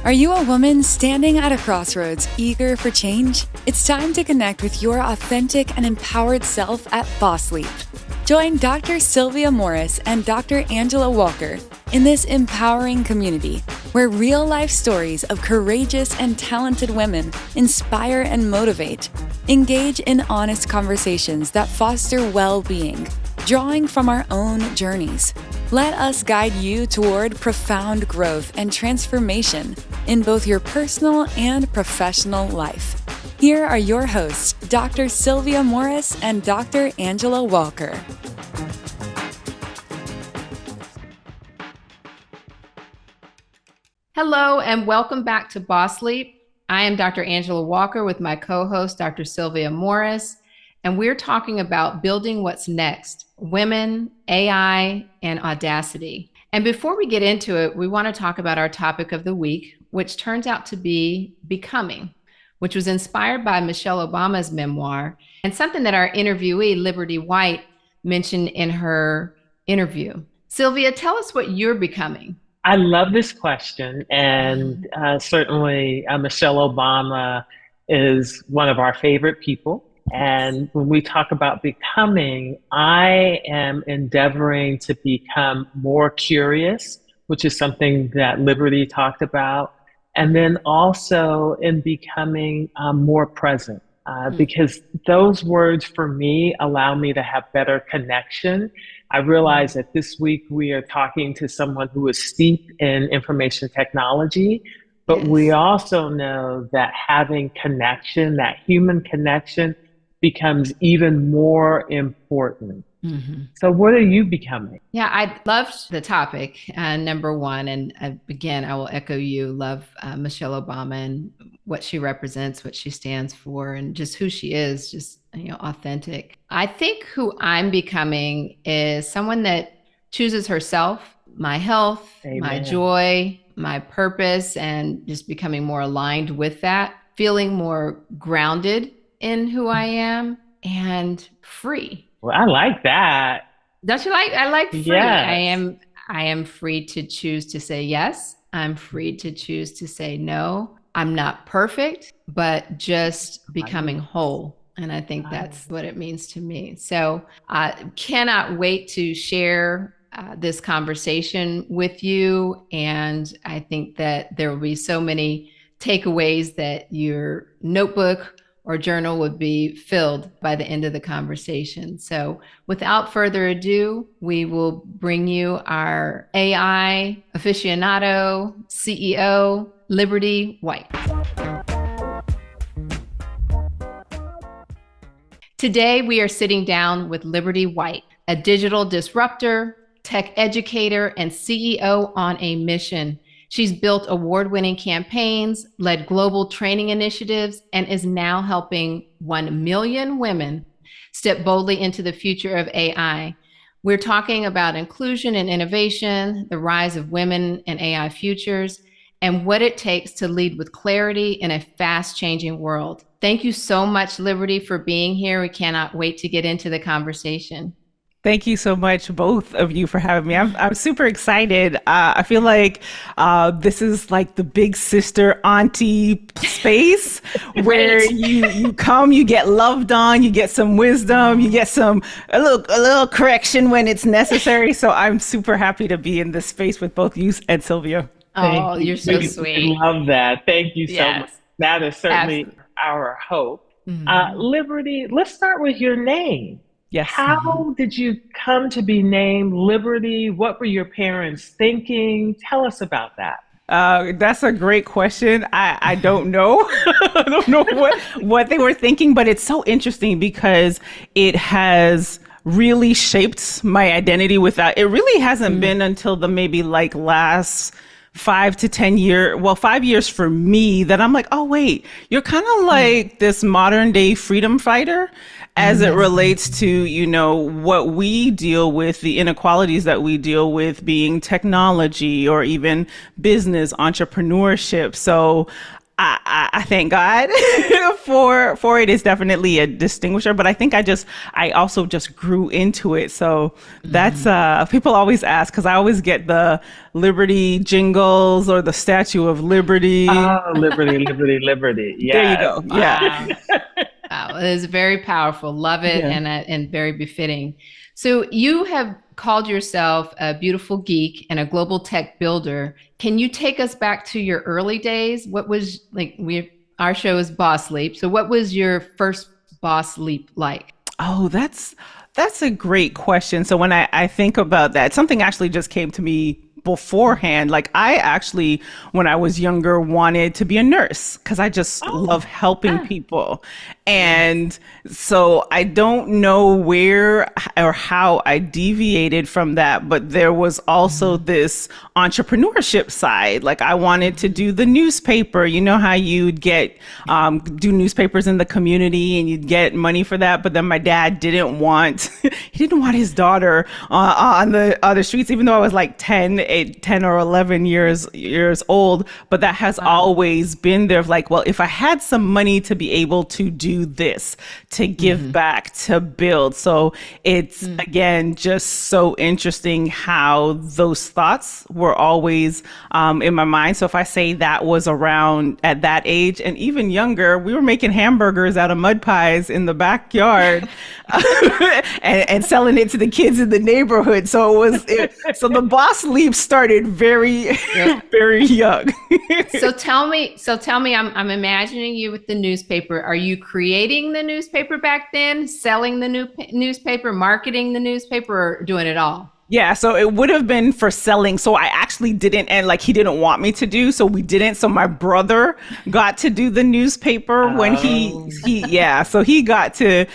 Are you a woman standing at a crossroads, eager for change? It's time to connect with your authentic and empowered self at Boss Leap. Join Dr. Sylvia Morris and Dr. Angela Walker in this empowering community where real-life stories of courageous and talented women inspire and motivate. Engage in honest conversations that foster well-being, drawing from our own journeys. Let us guide you toward profound growth and transformation in both your personal and professional life. Here are your hosts, Dr. Sylvia Morris and Dr. Angela Walker. Hello, and welcome back to Boss Leap. I am Dr. Angela Walker with my co-host, Dr. Sylvia Morris, and we're talking about building what's next, women, AI, and audacity. And before we get into it, we want to talk about our topic of the week, which turns out to be becoming, which was inspired by Michelle Obama's memoir and something that our interviewee, Liberty White, mentioned in her interview. Sylvia, tell us what you're becoming. I love this question, and certainly Michelle Obama is one of our favorite people. And when we talk about becoming, I am endeavoring to become more curious, which is something that Liberty talked about, and then also in becoming more present, because those words for me allow me to have better connection. I realize that this week we are talking to someone who is steeped in information technology, but Yes. we also know that having connection, that human connection, becomes even more important. Mm-hmm. So what are you becoming? Yeah, I loved the topic, number one. And again, I will echo you, love Michelle Obama and what she represents, what she stands for, and just who she is, just, authentic. I think who I'm becoming is someone that chooses herself, my health, Amen. My joy, my purpose, and just becoming more aligned with that, feeling more grounded in who I am and free. Well, I like that. Don't you like? I like free. Yes. I am free to choose to say yes. I'm free to choose to say no. I'm not perfect, but just becoming whole. And I think that's what it means to me. So I cannot wait to share this conversation with you. And I think that there will be so many takeaways that your notebook or journal would be filled by the end of the conversation. So without further ado, we will bring you our AI aficionado, CEO, Liberty White. Today, we are sitting down with Liberty White, a digital disruptor, tech educator, and CEO on a mission. She's built award-winning campaigns, led global training initiatives, and is now helping 1 million women step boldly into the future of AI. We're talking about inclusion and innovation, the rise of women in AI futures, and what it takes to lead with clarity in a fast-changing world. Thank you so much, Liberty, for being here. We cannot wait to get into the conversation. Thank you so much, both of you, for having me. I'm super excited. I feel like this is like the big sister auntie space where you come, you get loved on, you get some wisdom, you get a little correction when it's necessary. So I'm super happy to be in this space with both you and Sylvia. Oh, you're so sweet. I love that. Thank you so much. That is certainly Absolutely. our hope. Liberty, let's start with your name. Yes. How did you come to be named Liberty? What were your parents thinking? Tell us about that. That's a great question. I don't know. I don't know what they were thinking, but it's so interesting because it has really shaped my identity without, it really hasn't been until the maybe like last 5 to 10 years, 5 years for me, that I'm like, oh wait, you're kind of like this modern day freedom fighter as it relates to, what we deal with, the inequalities that we deal with, being technology or even business, entrepreneurship. So I thank God for it. Is definitely a distinguisher, but I think I also just grew into it. So that's people always ask, because I always get the Liberty jingles or the Statue of Liberty. Oh, liberty, liberty, liberty. Yes. There you go. Yeah. Wow, it is very powerful. Love it, Yeah. and very befitting. So you have called yourself a beautiful geek and a global tech builder. Can you take us back to your early days? What was our show is Boss Leap. So what was your first Boss Leap like? Oh, that's a great question. So when I think about that, something actually just came to me beforehand. Like, I actually, when I was younger, wanted to be a nurse because I just love helping people. And so I don't know where or how I deviated from that, but there was also this entrepreneurship side. Like, I wanted to do the newspaper. You know how you'd get do newspapers in the community and you'd get money for that, but then my dad didn't want his daughter on the streets, even though I was like 10 or 11 years old. But that has always been there, of like, well, if I had some money to be able to do this, to give back, to build. So it's again just so interesting how those thoughts were always in my mind. So if I say that was around at that age, and even younger, we were making hamburgers out of mud pies in the backyard and selling it to the kids in the neighborhood. So so the Boss Leap started very, very young. So tell me, I'm imagining you with the newspaper. Are you creating the newspaper back then, selling the newspaper, marketing the newspaper, or doing it all? Yeah, so it would have been for selling. So I actually didn't, and like he didn't want me to do, so we didn't. So my brother got to do the newspaper when so he got to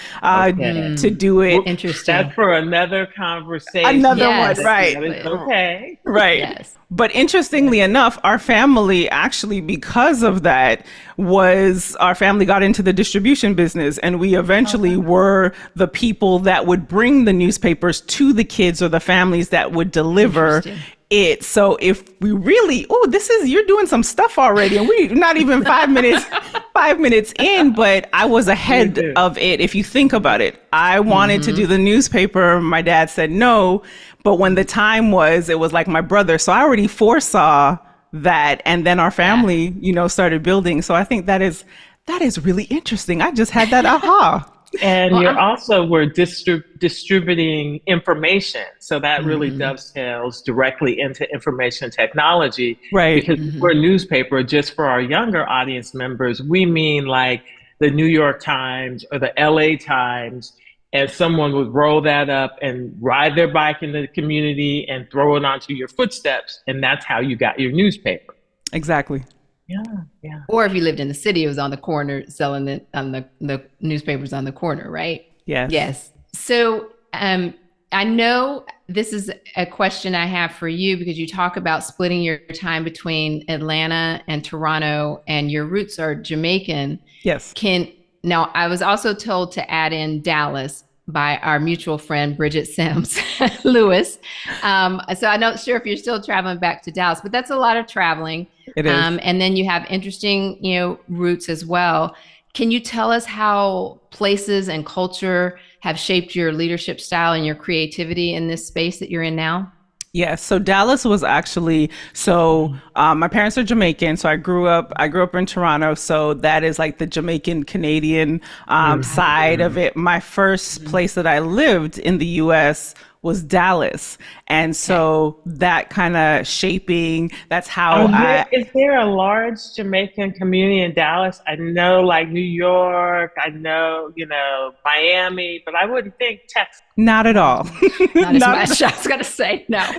do it. Interesting. That's for another conversation. Another one, right? Okay. Right. Yes. But interestingly enough, our family actually, because of that, our family got into the distribution business, and we eventually were the people that would bring the newspapers to the kids or the families that would deliver it. So if we really, you're doing some stuff already, and we're not even 5 minutes in, but I was ahead of it. If you think about it, I wanted to do the newspaper. My dad said no. But when the time was, it was like my brother. So I already foresaw that. And then our family, started building. So I think that is really interesting. I just had that aha. And you also were distributing information. So that really dovetails directly into information technology. Right. Because we're a newspaper, just for our younger audience members, we mean like the New York Times or the LA Times. And someone would roll that up and ride their bike in the community and throw it onto your footsteps. And that's how you got your newspaper. Exactly. Yeah. Or if you lived in the city, it was on the corner selling it on the newspapers on the corner, right? Yes. Yes. So I know this is a question I have for you, because you talk about splitting your time between Atlanta and Toronto, and your roots are Jamaican. Yes. Now, I was also told to add in Dallas by our mutual friend, Bridget Sims Lewis. So I'm not sure if you're still traveling back to Dallas, but that's a lot of traveling. It is. And then you have interesting, roots as well. Can you tell us how places and culture have shaped your leadership style and your creativity in this space that you're in now? Yes. So Dallas was actually, my parents are Jamaican. So I grew up in Toronto. So that is like the Jamaican Canadian side of it. My first place that I lived in the US was Dallas. And so that kind of shaping, that's how Is there a large Jamaican community in Dallas? I know like New York, I know, Miami, but I wouldn't think Texas. Not at all. Not as much. I was going to say no.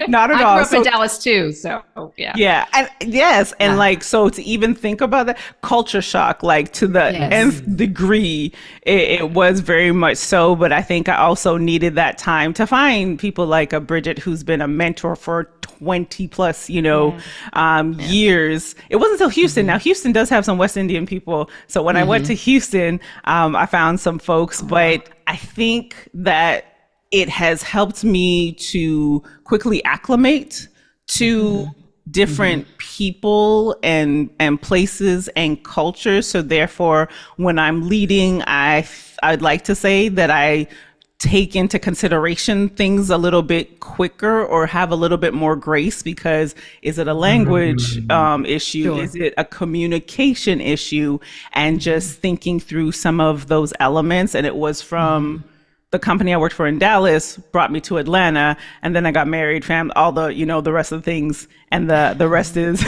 Not at all. I grew up in Dallas too, so yeah. Yeah, and yes, and like so to even think about that culture shock, like to the nth degree, it was very much so. But I think I also needed that time to find people like a Bridget, who's been a mentor for 20 plus, years. It wasn't until Houston. Now Houston does have some West Indian people, so when I went to Houston, I found some folks, but I think that it has helped me to quickly acclimate to different people and places and cultures. So therefore, when I'm leading, I'd like to say that I take into consideration things a little bit quicker or have a little bit more grace, because is it a language issue? Sure. Is it a communication issue? And just thinking through some of those elements. And it was from the company I worked for in Dallas brought me to Atlanta, and then I got married, all the, the rest of the things, and the rest is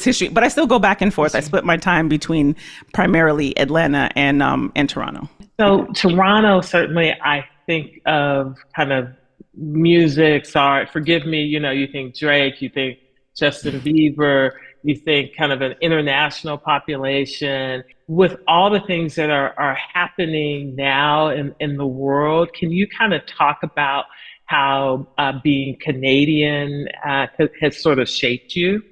history. But I still go back and forth. I split my time between primarily Atlanta and Toronto. So Toronto, certainly, I think of kind of music, art. Forgive me, you think Drake, you think Justin Bieber, you think kind of an international population. With all the things that are happening now in the world, can you kind of talk about how being Canadian has sort of shaped you?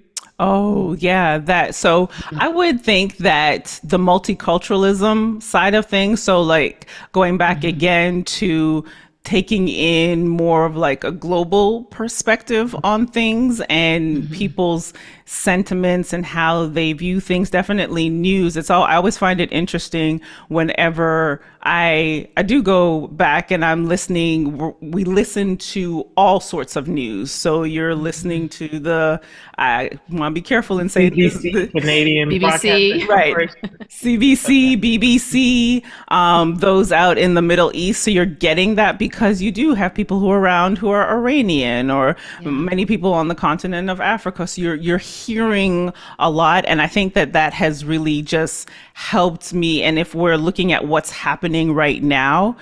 Oh, yeah, so I would think that the multiculturalism side of things, so like going back again to taking in more of like a global perspective on things and people's sentiments and how they view things. Definitely news. I always find it interesting whenever I do go back and I'm listening. We listen to all sorts of news. So you're listening to I want to be careful and say BBC, Canadian BBC, right? CBC, BBC, those out in the Middle East. So you're getting that because you do have people who are around who are Iranian, or many people on the continent of Africa. So you're hearing a lot, and I think that has really just helped me. And if we're looking at what's happening right now,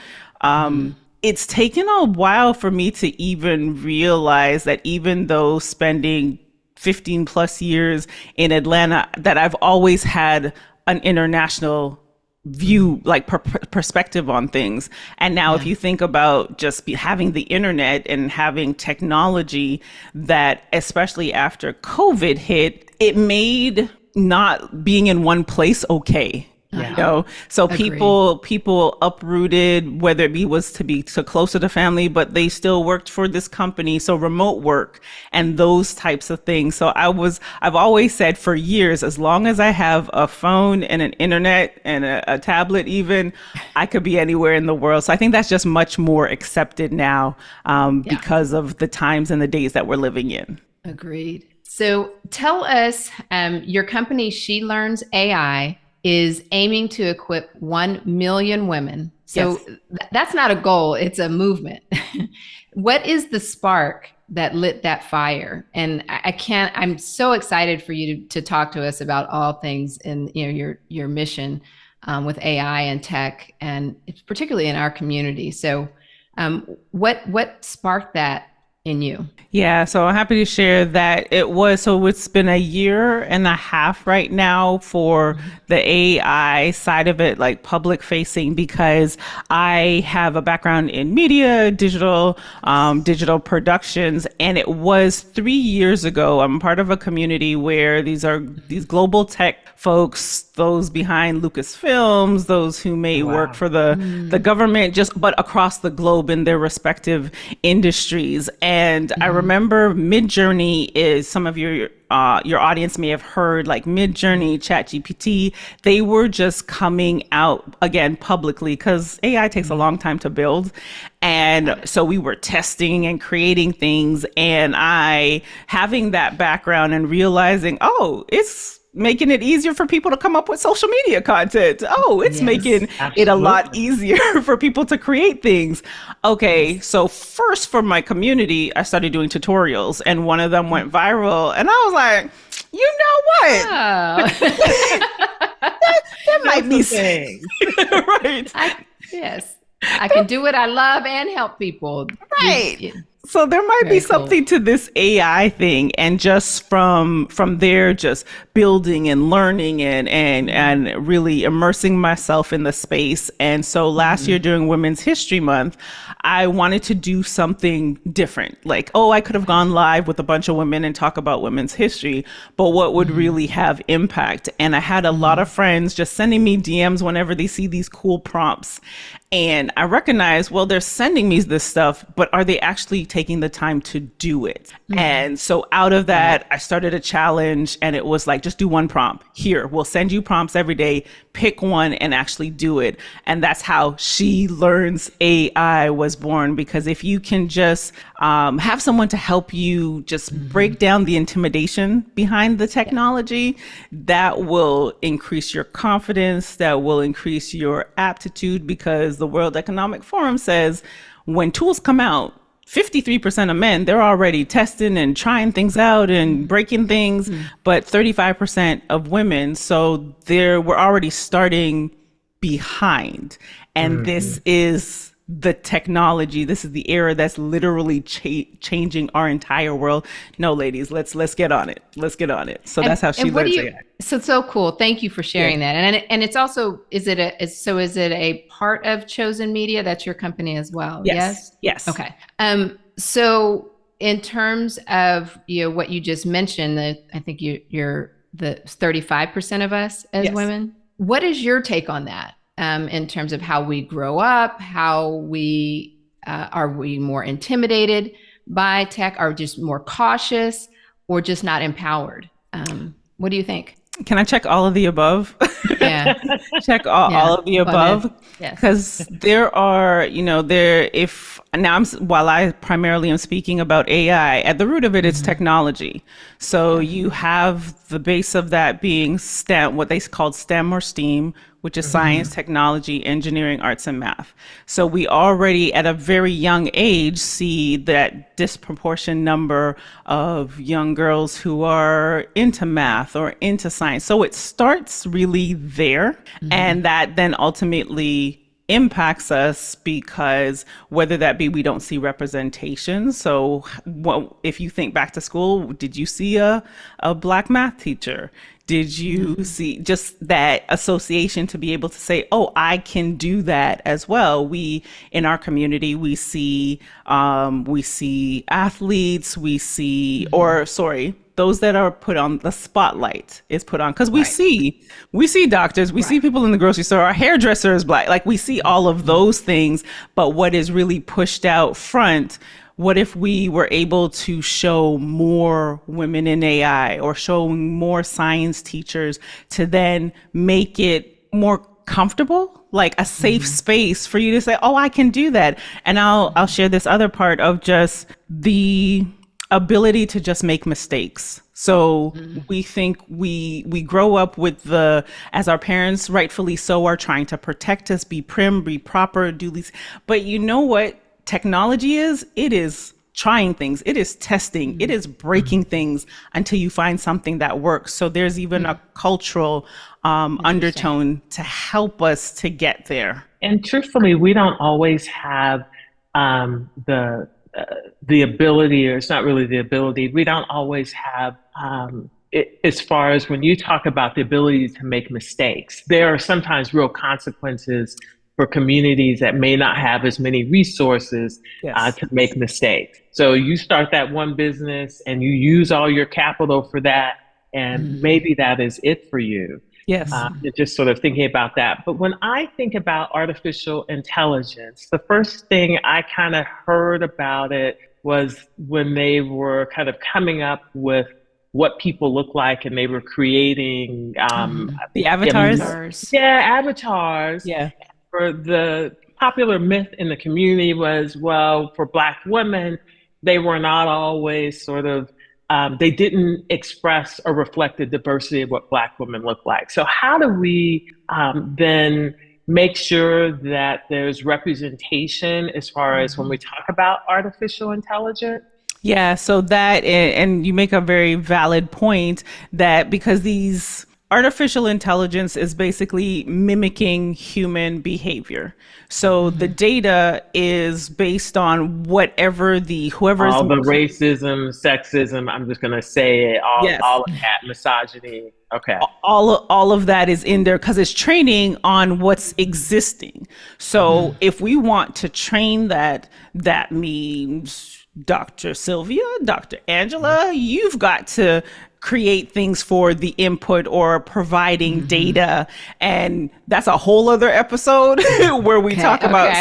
it's taken a while for me to even realize that even though spending 15 plus years in Atlanta, that I've always had an international view, like perspective on things. And now if you think about just having the internet and having technology, that especially after COVID hit, it made not being in one place okay. So people uprooted, whether it was to be so closer to family, but they still worked for this company. So remote work and those types of things. So I've always said for years, as long as I have a phone and an internet and a tablet, even, I could be anywhere in the world. So I think that's just much more accepted now because of the times and the days that we're living in. Agreed. So tell us, your company, She Learns AI, is aiming to equip 1 million women. So that's not a goal, it's a movement. What is the spark that lit that fire? And I'm so excited for you to talk to us about all things in your mission with AI and tech, and it's particularly in our community. So what sparked that in you? Yeah, so I'm happy to share that it's been 1.5 years right now for the AI side of it, like public facing, because I have a background in media, digital productions. And it was 3 years ago, I'm part of a community where these global tech folks, those behind Lucasfilms, those who may work for the government, but across the globe in their respective industries. And I remember Midjourney is, some of your audience may have heard, like Midjourney, ChatGPT, they were just coming out again publicly because AI takes a long time to build. And so we were testing and creating things, and having that background and realizing, it's making it easier for people to come up with social media content. It's making it a lot easier for people to create things. Okay, so first for my community, I started doing tutorials, and one of them went viral, and I was like, you know what? that might be thing. Right. I can do what I love and help people. Right. So there might be something to this AI thing, and just from there, just building and learning and really immersing myself in the space. And so last year during Women's History Month, I wanted to do something different. Like, I could have gone live with a bunch of women and talk about women's history, but what would really have impact? And I had a lot of friends just sending me DMs whenever they see these cool prompts. And I recognize, well, they're sending me this stuff, but are they actually taking the time to do it? And so out of that, I started a challenge, and it was like, just do one prompt. Here, we'll send you prompts every day, pick one and actually do it. And that's how She Learns AI was born, because if you can just have someone to help you just break down the intimidation behind the technology, that will increase your confidence, that will increase your aptitude, because the World Economic Forum says when tools come out, 53% of men, they're already testing and trying things out and breaking things, but 35% of women, so we're already starting behind. And this is the technology, this is the era that's literally changing our entire world. No, ladies, let's get on it. Let's get on it. So that's how She Learns AI. So cool. Thank you for sharing that. And it's also, is it a part of Chosen Media? That's your company as well? Yes. Okay. So in terms of what you just mentioned, that I think you're the 35% of us as women. What is your take on that? In terms of how we grow up, how we are we more intimidated by tech, or just more cautious, or just not empowered? What do you think? Can I check all of the above? Yeah. Check all of the above. Because there are, while I primarily am speaking about AI, at the root of it, it's technology. So you have the base of that being STEM, what they called STEM or STEAM, which is science, technology, engineering, arts, and math. So we already at a very young age see that disproportionate number of young girls who are into math or into science. So it starts really there. And that then ultimately impacts us, because whether that be we don't see representation. So if you think back to school, did you see a Black math teacher? Did you see just that association to be able to say, oh, I can do that as well? We, in our community, we see athletes, those that are put on the spotlight is put on, because we see doctors, we see people in the grocery store, our hairdresser is Black, like we see all of those things. But what is really pushed out front, what if we were able to show more women in AI, or showing more science teachers, to then make it more comfortable, like a safe space for you to say, oh, I can do that. And I'll share this other part of just the ability to just make mistakes. So we think we grow up with as our parents rightfully so are trying to protect us, be prim, be proper, do these. But you know what technology is? It is trying things. It is testing. It is breaking things until you find something that works. So there's even a cultural undertone to help us to get there. And truthfully, we don't always have the ability, or it's not really the ability, we don't always have as far as when you talk about the ability to make mistakes, there are sometimes real consequences for communities that may not have as many resources to make mistakes. So you start that one business and you use all your capital for that, and maybe that is it for you. Yes. Just sort of thinking about that. But when I think about artificial intelligence, the first thing I kind of heard about it was when they were kind of coming up with what people look like, and they were creating the avatars. Avatars. Yeah. For the popular myth in the community was, well, for Black women, they were not always sort of they didn't express or reflect the diversity of what Black women look like. So how do we then make sure that there's representation as far as when we talk about artificial intelligence? Yeah, so that, and you make a very valid point, that because these artificial intelligence is basically mimicking human behavior. So the data is based on whoever's all the racism, sexism, I'm just going to say it, all of that, misogyny. Okay. All of that is in there because it's training on what's existing. So if we want to train that means Dr. Sylvia, Dr. Angela, you've got to create things for the input or providing data. And that's a whole other episode where we talk about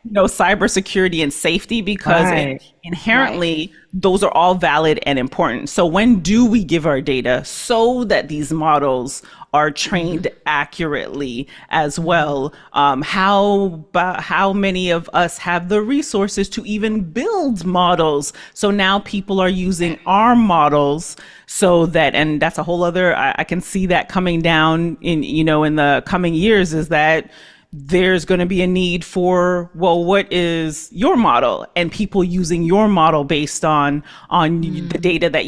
cybersecurity and safety, because inherently those are all valid and important. So when do we give our data so that these models are trained accurately as well? How many of us have the resources to even build models? So now people are using our models so that, and that's a whole other, I can see that coming down in the coming years, is that there's going to be a need for, well, what is your model, and people using your model based on the data that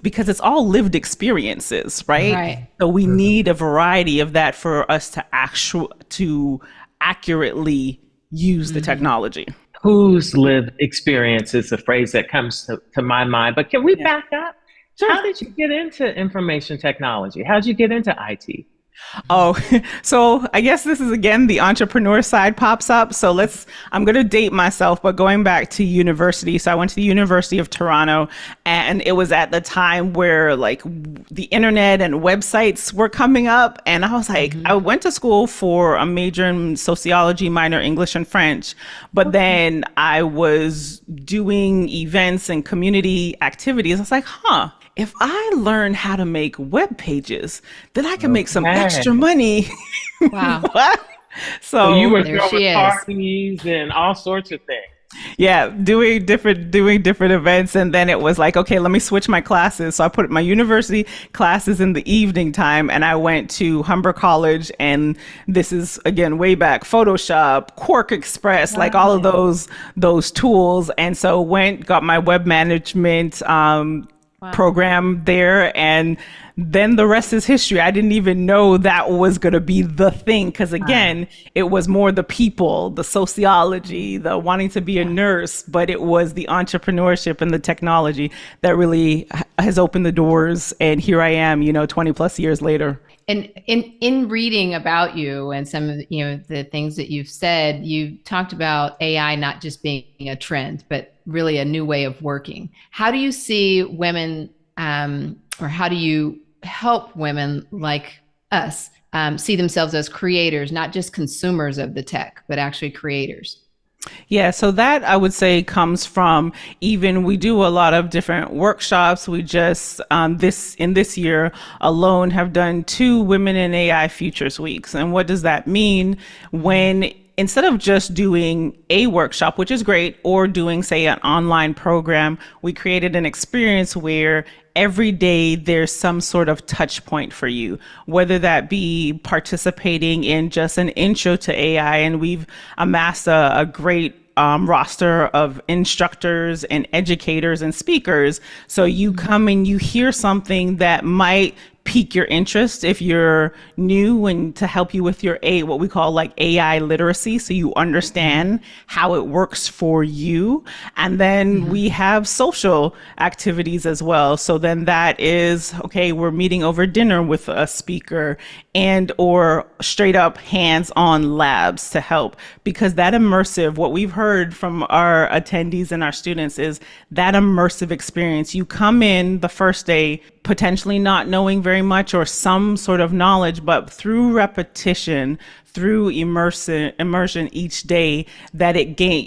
because it's all lived experiences, right? So we need a variety of that for us to accurately use the technology. Whose lived experience is a phrase that comes to my mind. But can we back up? Sure. How did you get into information technology? How did you get into IT? Oh, so I guess this is, again, the entrepreneur side pops up. So I'm going to date myself, but going back to university. So I went to the University of Toronto, and it was at the time where like the internet and websites were coming up. And I was like, I went to school for a major in sociology, minor English and French, but then I was doing events and community activities. I was like, if I learn how to make web pages, then I can make some extra money. Wow. So you were throwing parties and all sorts of things. Yeah, doing different events. And then it was like, okay, let me switch my classes. So I put my university classes in the evening time, and I went to Humber College. And this is, again, way back, Photoshop, Quark Express, like all of those tools. And so got my web management program there, and then the rest is history. I didn't even know that was going to be the thing, because again, it was more the people, the sociology, the wanting to be a nurse, but it was the entrepreneurship and the technology that really has opened the doors. And here I am, 20 plus years later. And in reading about you and some of the things that you've said, you talked about AI not just being a trend, but really a new way of working. How do you see women, or how do you help women like us see themselves as creators, not just consumers of the tech, but actually creators? Yeah, so that I would say comes from, we do a lot of different workshops. We just this year alone have done 2 Women in AI Futures Weeks. And what does that mean? When instead of just doing a workshop, which is great, or doing, say, an online program, we created an experience where every day there's some sort of touch point for you, whether that be participating in just an intro to AI. And we've amassed a great roster of instructors and educators and speakers. So you come and you hear something that might pique your interest if you're new, and to help you with your what we call like AI literacy, so you understand how it works for you. And then we have social activities as well. So then that is, okay, we're meeting over dinner with a speaker, and or straight up hands-on labs to help, because that immersive, what we've heard from our attendees and our students is that immersive experience. You come in the first day potentially not knowing very much or some sort of knowledge, but through repetition, through immersion each day, that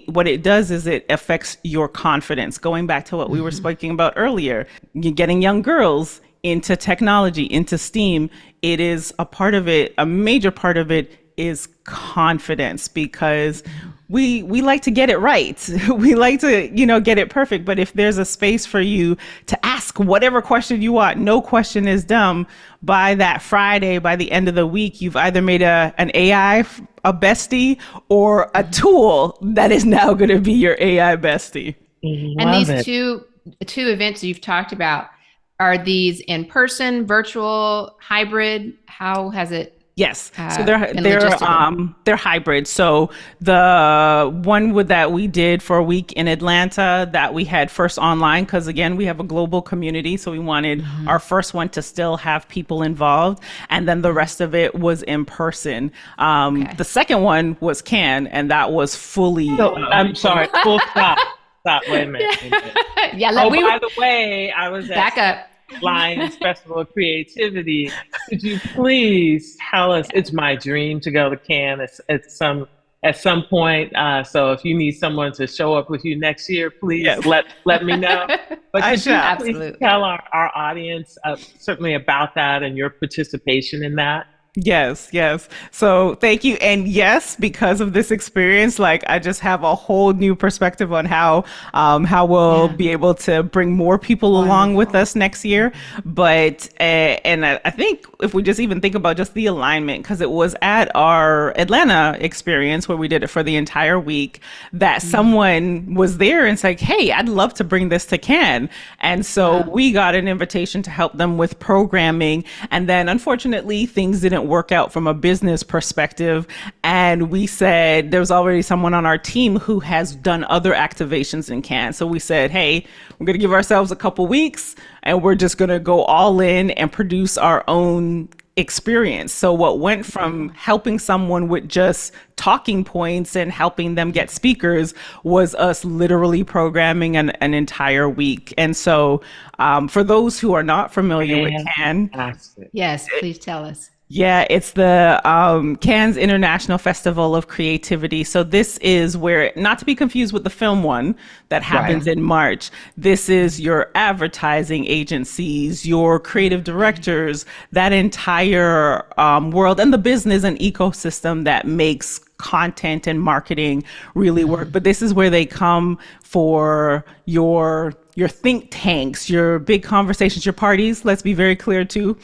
what it does is it affects your confidence. Going back to what we were speaking about earlier, you're getting young girls into technology, into STEAM. It is a part of it, a major part of it is confidence, because we like to get it right. We like to, get it perfect. But if there's a space for you to ask whatever question you want, no question is dumb. By that Friday, by the end of the week, you've either made an AI a bestie, or a tool that is now going to be your AI bestie. And these two events you've talked about, are these in person, virtual, hybrid? How has it? Yes, so they're hybrid. So the one that we did for a week in Atlanta, that we had first online, because again, we have a global community, so we wanted our first one to still have people involved, and then the rest of it was in person. The second one was Cannes, and that was fully. I'm sorry. Full stop. Stop. Wait a minute. Yeah. By the way, I was back up. Lions Festival of Creativity. Could you please tell us? It's my dream to go to Cannes at some point. So if you need someone to show up with you next year, please Yes. let me know. But I could you shall. please Absolutely. tell our audience certainly about that and your participation in that? Yes, yes. So thank you. And yes, because of this experience, like I just have a whole new perspective on how we'll be able to bring more people along with us next year. But and I think if we just even think about just the alignment, because it was at our Atlanta experience where we did it for the entire week, that someone was there and said, "Hey, I'd love to bring this to Cannes." And so we got an invitation to help them with programming. And then unfortunately, things didn't work out from a business perspective. And we said there was already someone on our team who has done other activations in Cannes. So we said, hey, we're going to give ourselves a couple weeks and we're just going to go all in and produce our own experience. So what went from helping someone with just talking points and helping them get speakers was us literally programming an entire week. And so for those who are not familiar with Cannes, yes, please tell us. Yeah, it's the Cannes International Festival of Creativity. So this is where, not to be confused with the film one that happens in March, this is your advertising agencies, your creative directors, that entire world and the business and ecosystem that makes content and marketing really work. But this is where they come for your think tanks, your big conversations, your parties. Let's be very clear too.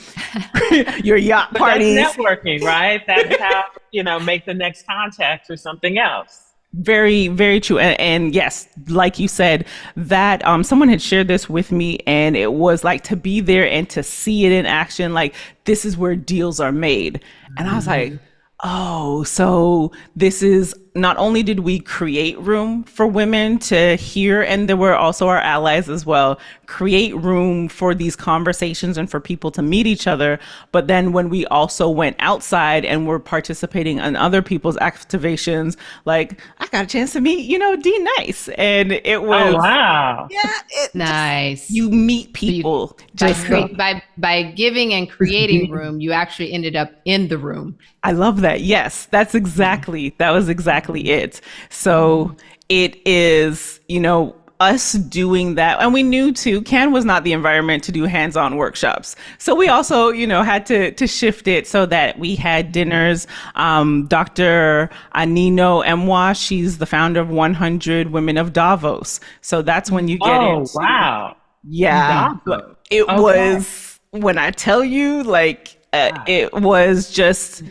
Your yacht parties. That's networking, right? That's how, make the next contact or something else. Very, very true. And yes, like you said, that someone had shared this with me, and it was like to be there and to see it in action, like this is where deals are made. And I was like, oh, so this is, not only did we create room for women to hear, and there were also our allies as well, create room for these conversations and for people to meet each other. But then when we also went outside and were participating in other people's activations, like I got a chance to meet, D Nice. And it was, oh, wow. Yeah, nice. You meet people. By giving and creating room, you actually ended up in the room. I love that. Yes, that was exactly it. So it is, us doing that. And we knew too, Cannes was not the environment to do hands-on workshops. So we also, had to shift it so that we had dinners. Dr. Anino Emwa, she's the founder of 100 Women of Davos. So that's when you get into, wow. Yeah, it was, when I tell you, like, it was just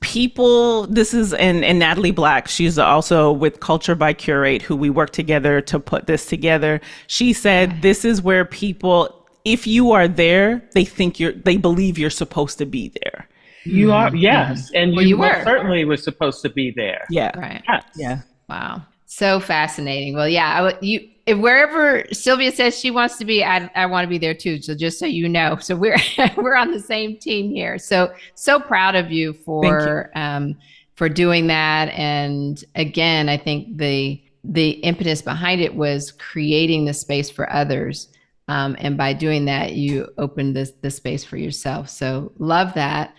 people. This is, and Natalie Black, she's also with Culture by Curate, who we work together to put this together. She said, this is where people, if you are there, they believe you're supposed to be there. You are, yes. And you were. Certainly was supposed to be there. Yeah. Right. Yes. Yeah. Wow. So fascinating. Well, yeah, wherever Sylvia says she wants to be, I want to be there too. So just so you know, so we're on the same team here. So proud of you for doing that. And again, I think the impetus behind it was creating the space for others. And by doing that, you opened the space for yourself. So love that.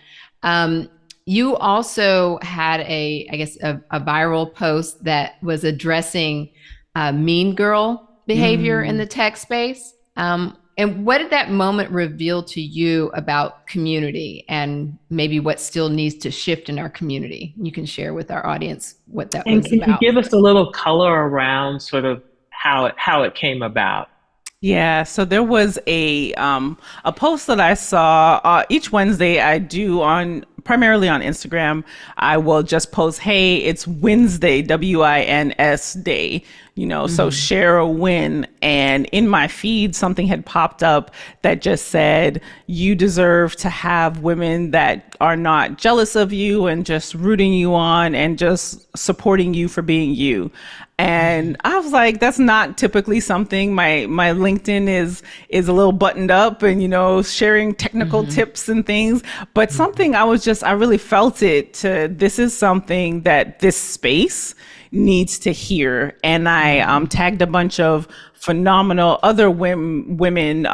You also had a viral post that was addressing mean girl behavior in the tech space. And what did that moment reveal to you about community and maybe what still needs to shift in our community? You can share with our audience what that was about. And can you give us a little color around sort of how it came about? Yeah, so there was a post that I saw each Wednesday. I do primarily on Instagram. I will just post, hey, it's Wednesday, WINS day, so share a win. And in my feed, something had popped up that just said, you deserve to have women that are not jealous of you and just rooting you on and just supporting you for being you. And I was like, that's not typically something. My LinkedIn is a little buttoned up and, sharing technical tips and things, but something I really felt it this is something that this space needs to hear. And I tagged a bunch of phenomenal other women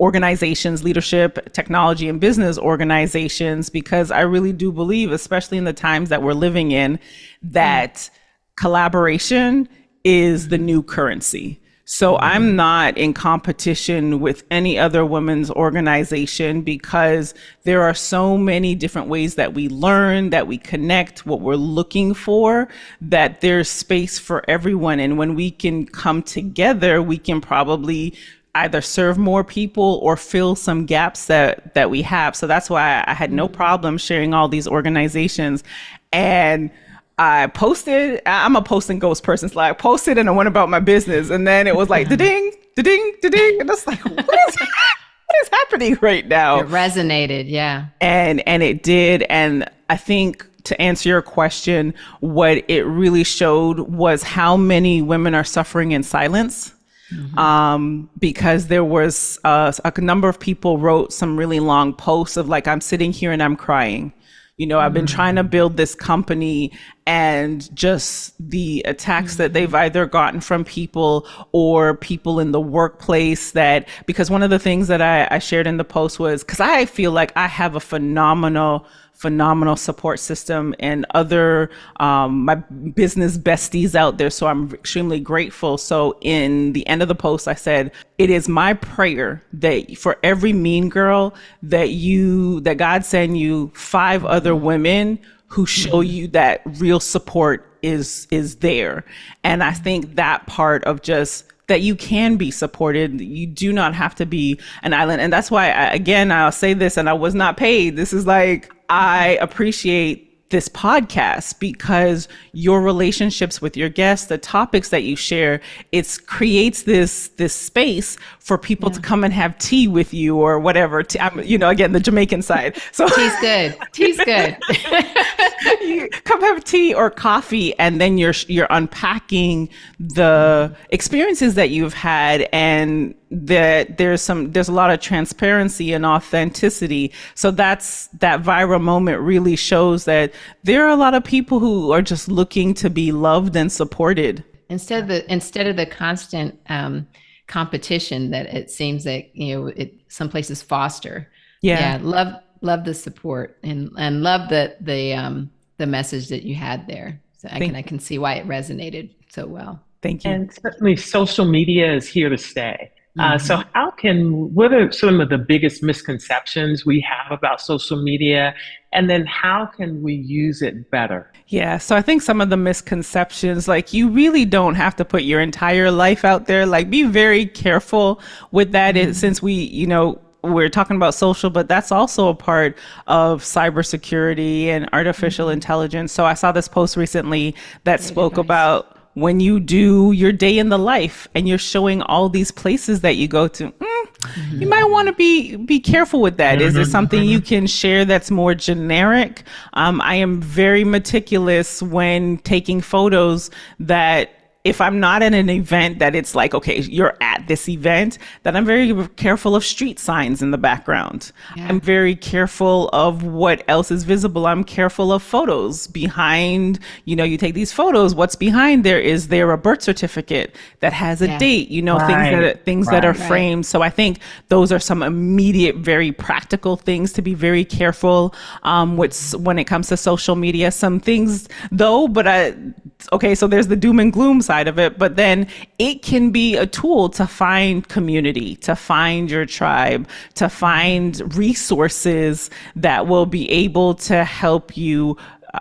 organizations, leadership, technology, and business organizations, because I really do believe, especially in the times that we're living in, that collaboration is the new currency. So I'm not in competition with any other women's organization, because there are so many different ways that we learn, that we connect, what we're looking for, that there's space for everyone. And when we can come together, we can probably either serve more people or fill some gaps that we have. So that's why I had no problem sharing all these organizations. And I posted, I'm a post and ghost person, so I posted and I went about my business. And then it was like, da-ding, da-ding, da-ding. And it's like, what is happening right now? It resonated, yeah. And it did. And I think, to answer your question, what it really showed was how many women are suffering in silence. Because there was a number of people wrote some really long posts of like, I'm sitting here and I'm crying. You know, I've been trying to build this company, and just the attacks that they've either gotten from people or people in the workplace. That, because one of the things that I shared in the post was, because I feel like I have a phenomenal support system and other my business besties out there. So I'm extremely grateful. So in the end of the post, I said, it is my prayer that for every mean girl that God send you 5 other women who show you that real support is there. And I think that part of just that you can be supported. You do not have to be an island. And that's why, I'll say this, and I was not paid. This is like, I appreciate this podcast, because your relationships with your guests, the topics that you share, it creates this space for people to come and have tea with you or whatever. Again, the Jamaican side. So tea's good. Tea's good. You come have tea or coffee, and then you're unpacking the experiences that you've had, and that there's a lot of transparency and authenticity. So that viral moment really shows that there are a lot of people who are just looking to be loved and supported. Instead of the constant competition that it seems that some places foster. Yeah. Love the support and love the message that you had there. So I can see why it resonated so well. Thank you. And certainly social media is here to stay. So what are some of the biggest misconceptions we have about social media? And then how can we use it better? Yeah, so I think some of the misconceptions, like, you really don't have to put your entire life out there. Like, be very careful with that. Since we're talking about social, but that's also a part of cybersecurity and artificial intelligence. So I saw this post recently that spoke about when you do your day in the life and you're showing all these places that you go to, you might want to be careful with that. Is there something you can share that's more generic? I am very meticulous when taking photos, that if I'm not at an event that it's like, okay, you're at this event, that I'm very careful of street signs in the background. Yeah. I'm very careful of what else is visible. I'm careful of photos behind, you take these photos, what's behind there? Is there a birth certificate that has a date? Things that are framed. So I think those are some immediate, very practical things to be very careful when it comes to social media. Some things though, so there's the doom and gloom side of it, but then it can be a tool to find community, to find your tribe, to find resources that will be able to help you,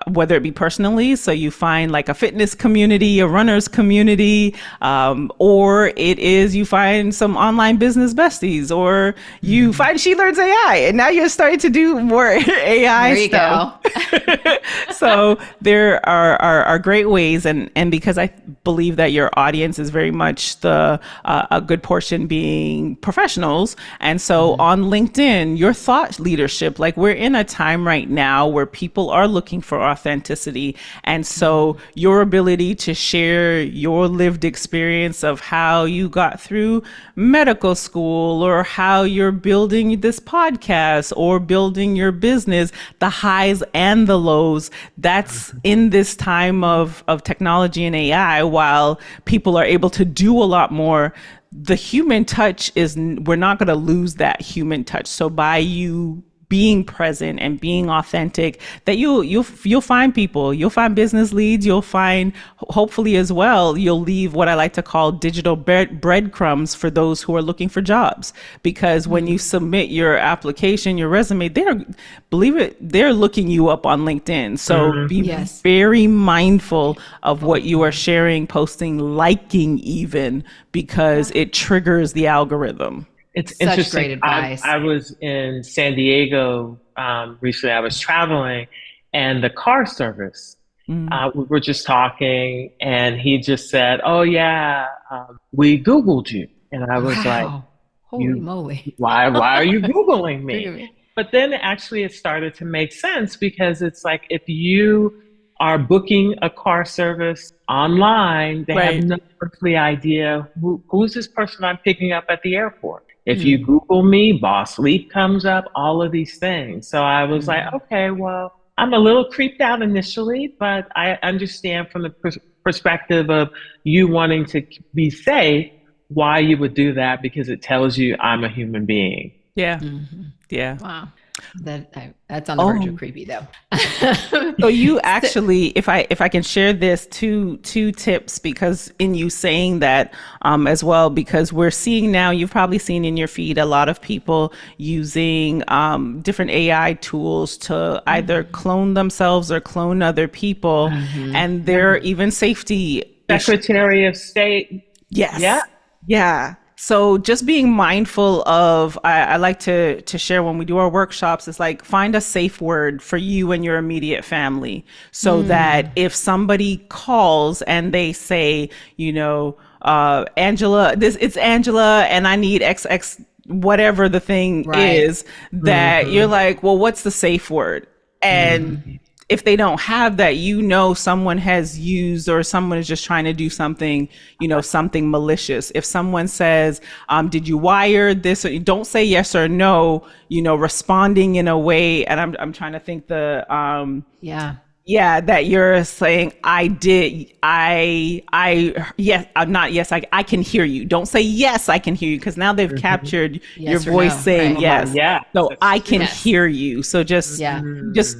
whether it be personally, so you find like a fitness community, a runner's community, or it is you find some online business besties, or you find She Learns AI, and now you're starting to do more AI stuff. So there are great ways, and because I believe that your audience is very much a good portion being professionals, and so on LinkedIn, your thought leadership, like, we're in a time right now where people are looking for authenticity. And so your ability to share your lived experience of how you got through medical school, or how you're building this podcast or building your business, the highs and the lows, that's in this time of technology and AI, while people are able to do a lot more, the human touch we're not going to lose that human touch. So by you being present and being authentic, that you'll find people, you'll find business leads, you'll find, hopefully as well, you'll leave what I like to call digital breadcrumbs for those who are looking for jobs. Because when you submit your application, your resume, they're looking you up on LinkedIn. So be very mindful of what you are sharing, posting, liking even, because it triggers the algorithm. It's such interesting. Great advice. I was in San Diego recently. I was traveling, and the car service, we were just talking, and he just said, "Oh yeah, we Googled you," and I was like, "Holy moly! Why are you Googling me?" But then actually, it started to make sense, because it's like, if you are booking a car service online, they have no earthly idea who's this person I'm picking up at the airport. If you Google me, Boss Leap comes up, all of these things. So I was like, okay, well, I'm a little creeped out initially, but I understand from the perspective of you wanting to be safe, why you would do that, because it tells you I'm a human being. Yeah. Yeah. Wow. That's on the verge of creepy, though. So you actually, if I can share this, two tips, because in you saying that as well, because we're seeing now, you've probably seen in your feed a lot of people using different AI tools to either clone themselves or clone other people, and there are even safety Secretary of State. Yes. Yeah. Yeah. So just being mindful of, I like to share when we do our workshops, it's like, find a safe word for you and your immediate family, so that if somebody calls and they say, Angela, it's Angela and I need XX, whatever the thing is, that you're like, well, what's the safe word? And if they don't have that, someone has used, or someone is just trying to do something, something malicious. If someone says, did you wire this? Or don't say yes or no, responding in a way. And I'm trying to think that you're saying, I can hear you. Don't say yes, I can hear you, because now they've captured your voice saying yes. Yeah. So I can hear you. So just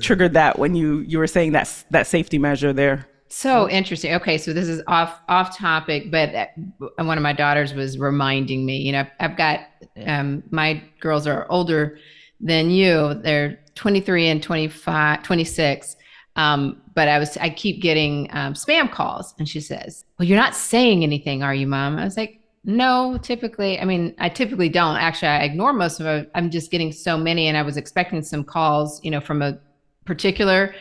triggered that when you were saying that safety measure there. So interesting. Okay, so this is off topic, but one of my daughters was reminding me, I've got my girls are older than you. They're 23 and 26. But I keep getting spam calls, and she says, "Well, you're not saying anything, are you, Mom?" I was like, "No, typically. I mean, I typically don't. Actually, I ignore most of it. I'm just getting so many, and I was expecting some calls, from a particular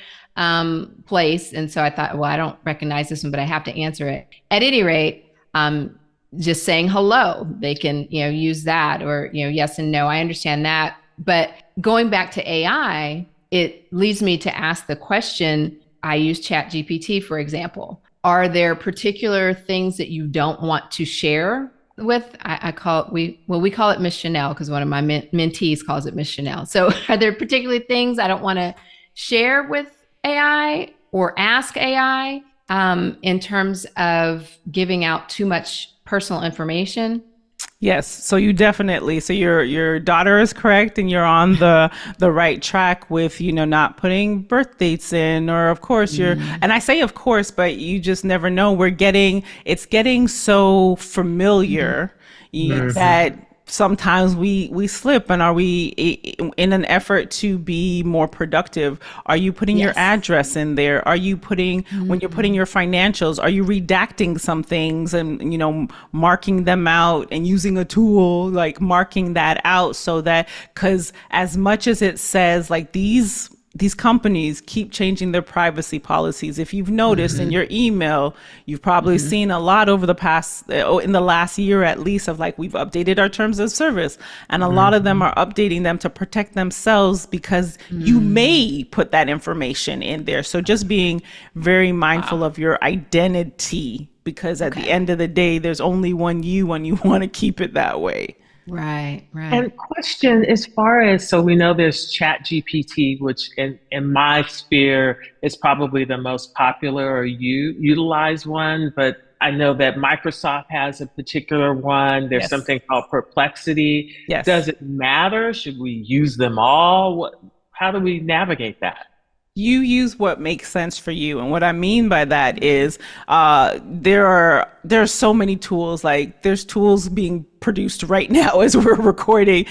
place, and so I thought, well, I don't recognize this one, but I have to answer it. At any rate, just saying hello, they can, use that, or yes and no. I understand that, but going back to AI." It leads me to ask the question, I use ChatGPT, for example. Are there particular things that you don't want to share with? We call it Miss Chanel, because one of my mentees calls it Miss Chanel. So are there particularly things I don't want to share with AI or ask AI in terms of giving out too much personal information? Yes. So your daughter is correct, and you're on the right track with, not putting birth dates in, or of course and I say of course, but you just never know. It's getting so familiar that sometimes we slip. And are we, in an effort to be more productive, are you putting your address in there? Are you putting, when you're putting your financials, are you redacting some things and, marking them out, and using a tool like marking that out, so that, because as much as it says, like, these companies keep changing their privacy policies. If you've noticed in your email, you've probably seen a lot over the past, in the last year at least, of like, we've updated our terms of service, and a lot of them are updating them to protect themselves, because you may put that information in there. So just being very mindful of your identity, because at the end of the day, there's only one you, and you want to keep it that way. Right. And question, as far as, so we know there's ChatGPT, which in my sphere is probably the most popular or utilized one, but I know that Microsoft has a particular one. There's Yes. something called Perplexity. Yes. Does it matter? Should we use them all? How do we navigate that? You use what makes sense for you. And what I mean by that is there are so many tools. Like there's tools being produced right now as we're recording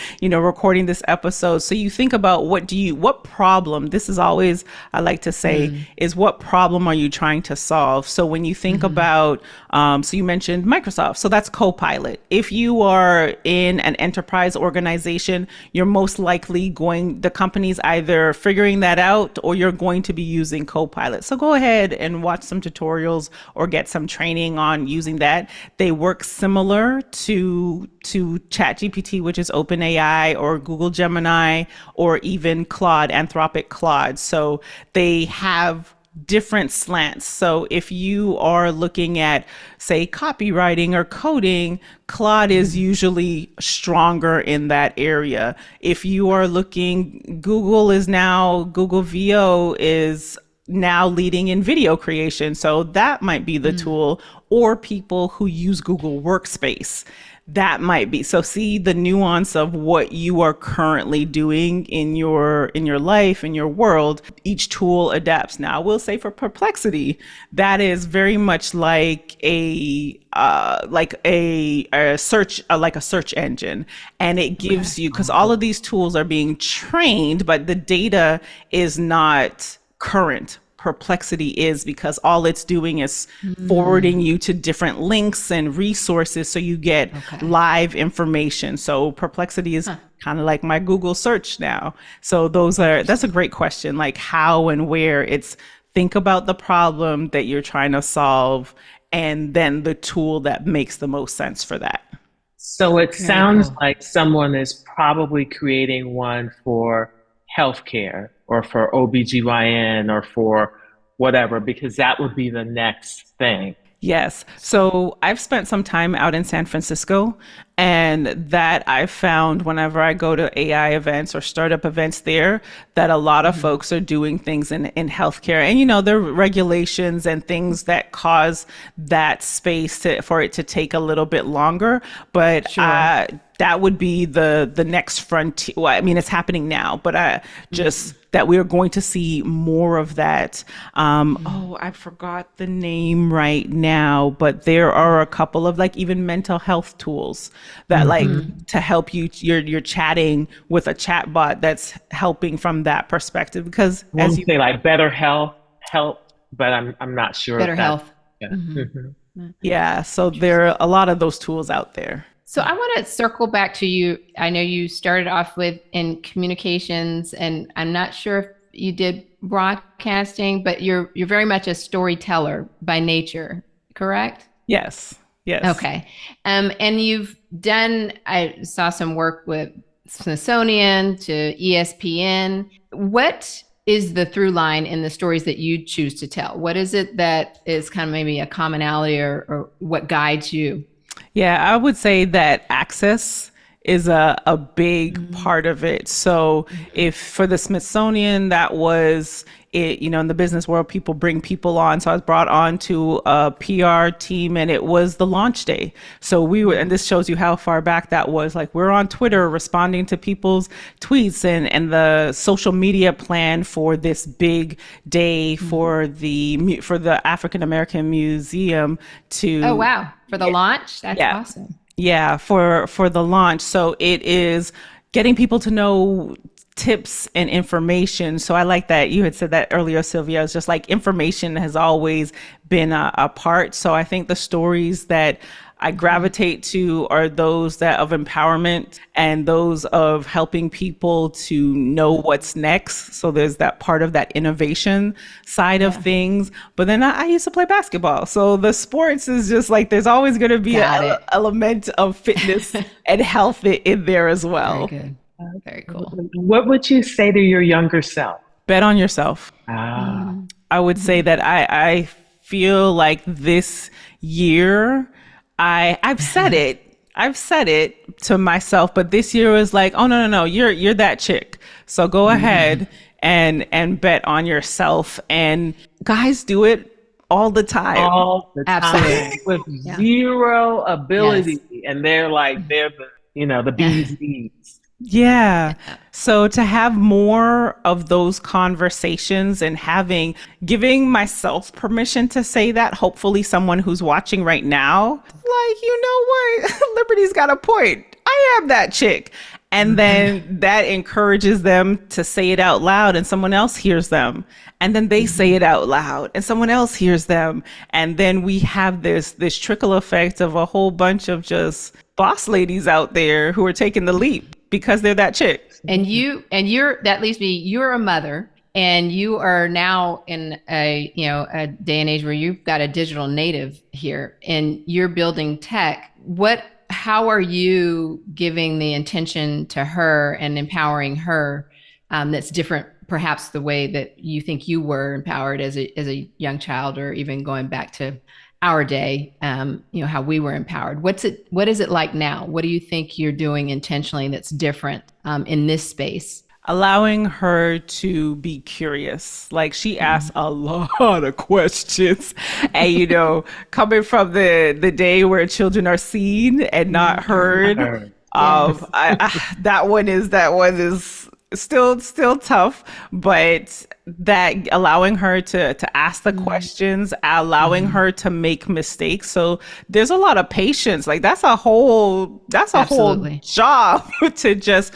this episode. So you think about what problem, this is always, I like to say, is what problem are you trying to solve? So when you think about, so you mentioned Microsoft, so that's Copilot. If you are in an enterprise organization, you're most likely the company's either figuring that out or you're going to be using Copilot. So go ahead and watch some tutorials or get some training on using that. They work similar to ChatGPT, which is OpenAI, or Google Gemini, or even Anthropic Claude. So they have different slants. So if you are looking at, say, copywriting or coding, Claude is usually stronger in that area. If you are looking, Google VO is now leading in video creation. So that might be the tool, or people who use Google Workspace. That might be. So see the nuance of what you are currently doing in your life, in your world. Each tool adapts. Now, I will say for Perplexity, that is very much like a search engine, and it gives you, because all of these tools are being trained, but the data is not current. Perplexity is, because all it's doing is forwarding you to different links and resources, so you get live information. So Perplexity is kind of like my Google search now. So that's a great question, like how and where. It's think about the problem that you're trying to solve, and then the tool that makes the most sense for that. So it sounds like someone is probably creating one for healthcare or for OBGYN or for whatever, because that would be the next thing. Yes. So I've spent some time out in San Francisco, and that I've found whenever I go to AI events or startup events there, that a lot of folks are doing things in healthcare. And, there are regulations and things that cause that space for it to take a little bit longer. But that would be the next frontier. Well, I mean, it's happening now, but just that we are going to see more of that. I forgot the name right now, but there are a couple of even mental health tools that to help you. You're chatting with a chat bot that's helping from that perspective, because as you say, like better health, but I'm not sure. Better health. Yeah. So there are a lot of those tools out there. So I want to circle back to you. I know you started off in communications, and I'm not sure if you did broadcasting, but you're very much a storyteller by nature, correct? Yes. Okay. And you've done, I saw some work with Smithsonian to ESPN. What is the through line in the stories that you choose to tell? What is it that is kind of maybe a commonality or what guides you? Yeah, I would say that access is a big part of it. So if for the Smithsonian, that was it, in the business world, people bring people on. So I was brought on to a PR team, and it was the launch day. So we were, and this shows you how far back that was. Like, we're on Twitter responding to people's tweets, and the social media plan for this big day for the African American Museum to. Oh, wow. For the launch? That's awesome. Yeah, for the launch. So it is getting people to know tips and information. So I like that you had said that earlier, Sylvia. It's just like information has always been a part. So I think the stories that I gravitate to are those that of empowerment and those of helping people to know what's next. So there's that part of that innovation side of things. But then I used to play basketball. So the sports is just like, there's always going to be an element of fitness and health in there as well. Very good. Very cool. What would you say to your younger self? Bet on yourself. I would say that I feel like this year, I've said it to myself, but this year was like, oh, no, you're that chick. So go ahead and bet on yourself. And guys, do it all the time. All the time. Absolutely. With Yeah. zero ability. Yes. And they're the bee's knees. Yeah. So to have more of those conversations and giving myself permission to say that, hopefully someone who's watching right now, like, you know what? Liberty's got a point. I am that chick. And then that encourages them to say it out loud, and someone else hears them. And then they say it out loud and someone else hears them. And then we have this trickle effect of a whole bunch of just boss ladies out there who are taking the leap because they're that chick. And that leaves me, you're a mother, and you are now in a day and age where you've got a digital native here and you're building tech. How are you giving the intention to her and empowering her that's different, perhaps the way that you think you were empowered as a young child, or even going back to our day, how we were empowered? What is it like now? What do you think you're doing intentionally that's different in this space? Allowing her to be curious. Like, she asks a lot of questions, and coming from the day where children are seen and not heard, that one is still tough, but that allowing her to ask the questions, allowing her to make mistakes. So there's a lot of patience. Like, that's a whole job to just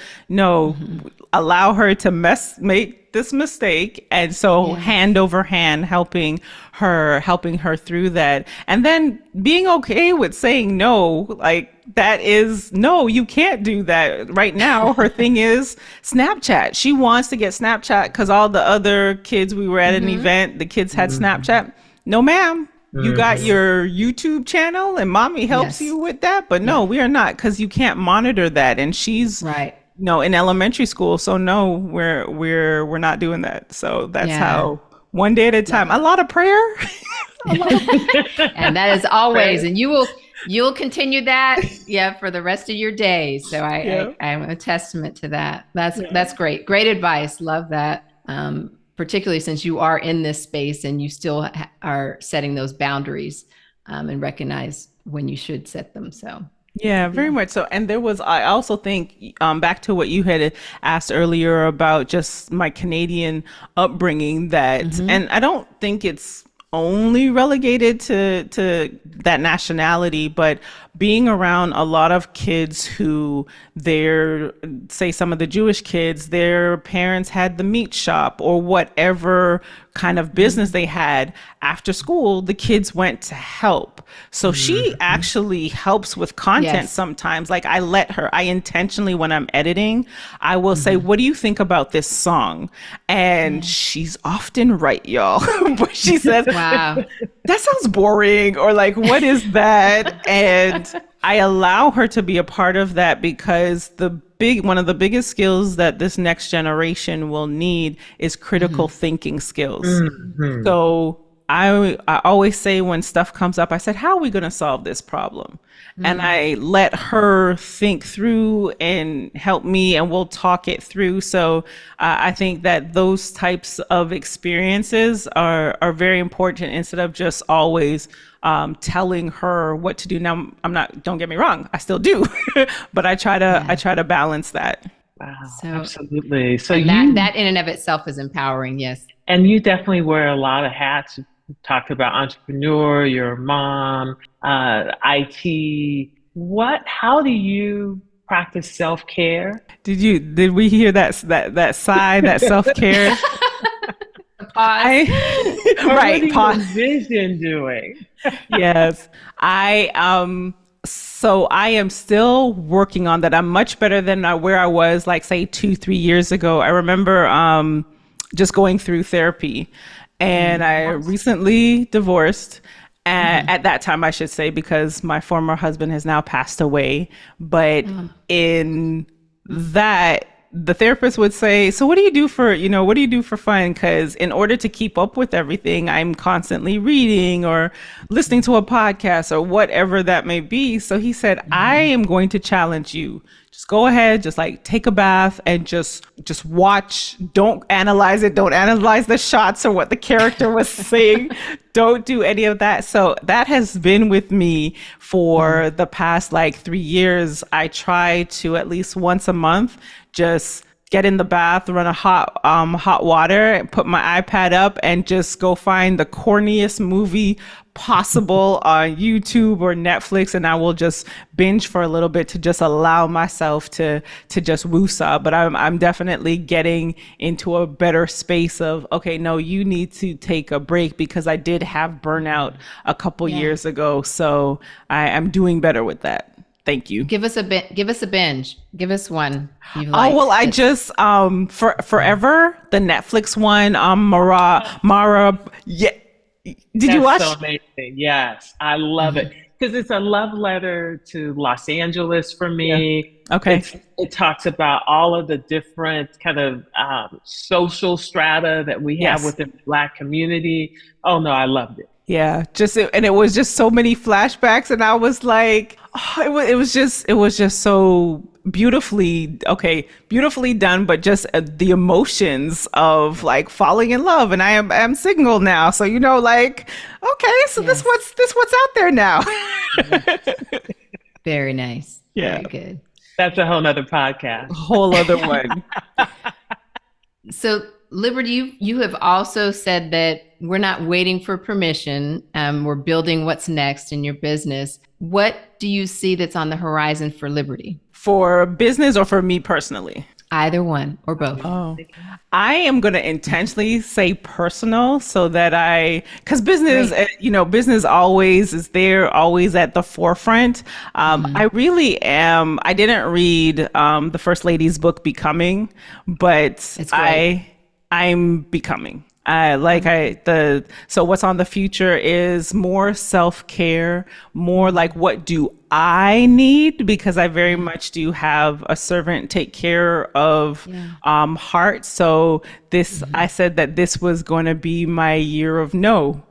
allow her to make this mistake. And so hand over hand, helping her through that. And then being okay with saying no, like, that is, no, you can't do that right now. Her thing is Snapchat. She wants to get Snapchat because all the other kids, we were at an event, the kids had Snapchat. No, ma'am. You got your YouTube channel and mommy helps you with that. But no, we are not, because you can't monitor that. And she's in elementary school. So no, we're not doing that. So that's how, one day at a time. A lot of prayer. And that is always, and you'll continue that, for the rest of your days. So I'm a testament to that. That's great. Great advice. Love that. Particularly since you are in this space and you still are setting those boundaries, and recognize when you should set them. So. Yeah, very much so. And I also think, back to what you had asked earlier about just my Canadian upbringing, and I don't think it's only relegated to that nationality, but being around a lot of kids who say some of the Jewish kids, their parents had the meat shop or whatever kind of business they had. After school, the kids went to help. So she actually helps with content sometimes. Like, I intentionally, when I'm editing, I will say, what do you think about this song? And she's often right, y'all. But she says, wow, that sounds boring, or like, what is that? And I allow her to be a part of that, because one of the biggest skills that this next generation will need is critical thinking skills. So I always say, when stuff comes up, I said, how are we going to solve this problem? And I let her think through and help me, and we'll talk it through. So I think that those types of experiences are very important, instead of just always telling her what to do. Now, don't get me wrong, I still do, but I try to balance that. Wow, so, absolutely. So that in and of itself is empowering. Yes. And you definitely wear a lot of hats. You talked about entrepreneur, your mom, IT. How do you practice self-care? Did we hear that sigh, that self-care? Pause. What do you envision doing? Yes. So I am still working on that. I'm much better than where I was, like, say 2-3 years ago. I remember just going through therapy, and I recently divorced. At that time, I should say, because my former husband has now passed away. But in that, the therapist would say, so what do you do for, what do you do for fun? Because in order to keep up with everything, I'm constantly reading or listening to a podcast or whatever that may be. So he said, I am going to challenge you. Just go ahead, just like take a bath and just watch. Don't analyze it. Don't analyze the shots or what the character was saying. Don't do any of that. So that has been with me for the past like 3 years. I try to at least once a month just get in the bath, run a hot water, put my iPad up, and just go find the corniest movie possible on YouTube or Netflix, and I will just binge for a little bit to just allow myself to just woosah. But I'm definitely getting into a better space of, okay, no, you need to take a break, because I did have burnout a couple years ago, so I'm doing better with that. Thank you. Give us a binge. Give us one. Oh, well, I just Forever, the Netflix one, Mara. Yeah. Did you watch? That's so amazing. Yes, I love it, because it's a love letter to Los Angeles for me. Yeah. Okay. It talks about all of the different kind of social strata that we have within the Black community. Oh no, I loved it. Yeah, and it was just so many flashbacks, and I was like, oh, it was just so beautifully done, but just the emotions of like falling in love, and I'm single now, so like, okay, so this what's out there now. Very nice. Yeah, very good. That's a whole nother podcast. A whole other one. So, Liberty, you have also said that we're not waiting for permission. We're building what's next in your business. What do you see that's on the horizon for Liberty? For business or for me personally? Either one or both. Oh, I am going to intentionally say personal, so that because business, business always is there, always at the forefront. I really am. I didn't read the First Lady's book, Becoming, but I'm becoming. So what's on the future is more self-care, more like, what do I need? Because I very much do have a servant take care of heart. So I said that this was going to be my year of no.